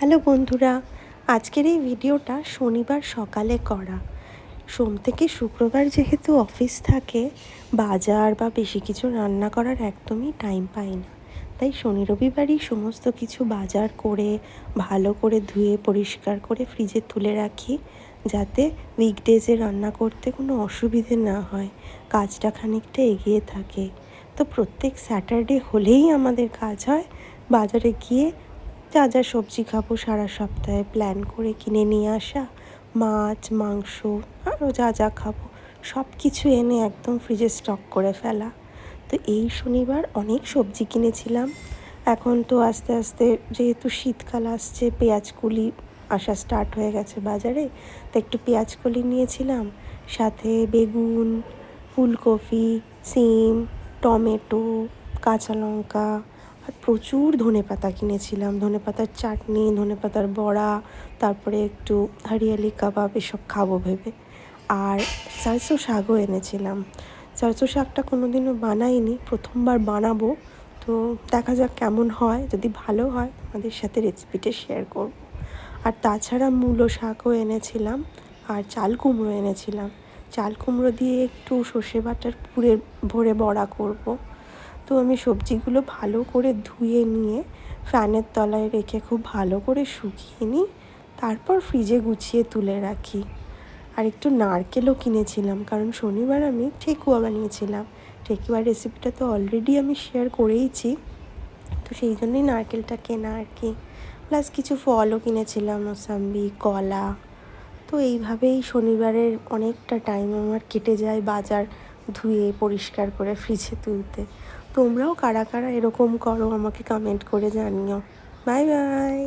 Hello বন্ধুরা, আজকের এই ভিডিওটা শনিবার সকালে করা। সোম থেকে শুক্রবার যেহেতু অফিস থাকে, বাজার বা বেশি কিছু রান্না করার একদমই টাইম পাই না। তাই শনি রবিবারই সমস্ত কিছু বাজার করে ভালো করে ধুয়ে পরিষ্কার করে ফ্রিজে তুলে রাখি, যাতে উইকডেজে রান্না করতে কোনো অসুবিধে না হয়, কাজটা খানিকটা এগিয়ে থাকে। তো প্রত্যেক স্যাটারডে হলেই আমাদের কাজ হয় বাজারে গিয়ে যা যা সবজি খাবো সারা সপ্তাহে প্ল্যান করে কিনে নিয়ে আসা, মাছ মাংস আরও যা যা খাবো সব কিছু এনে একদম ফ্রিজে স্টক করে ফেলা। তো এই শনিবার অনেক সবজি কিনেছিলাম। এখন তো আস্তে আস্তে যেহেতু শীতকাল আসছে, পেঁয়াজকলি আসা স্টার্ট হয়ে গেছে বাজারে, তো একটু পেঁয়াজকলি নিয়েছিলাম, সাথে বেগুন, ফুলকপি, সিম, টমেটো, কাঁচা লঙ্কা আর প্রচুর ধনেপাতা কিনেছিলাম। ধনেপাতার চাটনি, ধনেপাতার বড়া, তারপরে একটু হরিয়ালি কাবাব এসব খাবো ভেবে। আর সরষে শাকও এনেছিলাম। সরষে শাকটা কোনো দিনও বানাইনি, প্রথমবার বানাবো। তো দেখা যাক কেমন হয়, যদি ভালো হয় আমাদের সাথে রেসিপিটা শেয়ার করব। আর তাছাড়া মূলো শাকও এনেছিলাম আর চাল কুমড়ো এনেছিলাম। চাল কুমড়ো দিয়ে একটু সর্ষে বাটার পুরে ভরে বড়া করব। তো আমি সবজিগুলো ভালো করে ধুয়ে নিয়ে ফ্যানের তলায় রেখে খুব ভালো করে শুকিয়ে নিই, তারপর ফ্রিজে গুছিয়ে তুলে রাখি। আর একটু নারকেলও কিনেছিলাম, কারণ শনিবার আমি ঠেকুয়া বানিয়েছিলাম। ঠেকুয়ার রেসিপিটা তো অলরেডি আমি শেয়ার করেইছি, তো সেই জন্যই নারকেলটা কেনা আর কি। প্লাস কিছু ফলও কিনেছিলাম, মোসাম্বি, কলা। তো এইভাবেই শনিবারের অনেকটা টাইম আমার কেটে যায় বাজার ধুয়ে পরিষ্কার করে ফ্রিজে তুলতে। তোমরাও কারা কারা এরকম করো আমাকে কমেন্ট করে জানিও। Bye bye.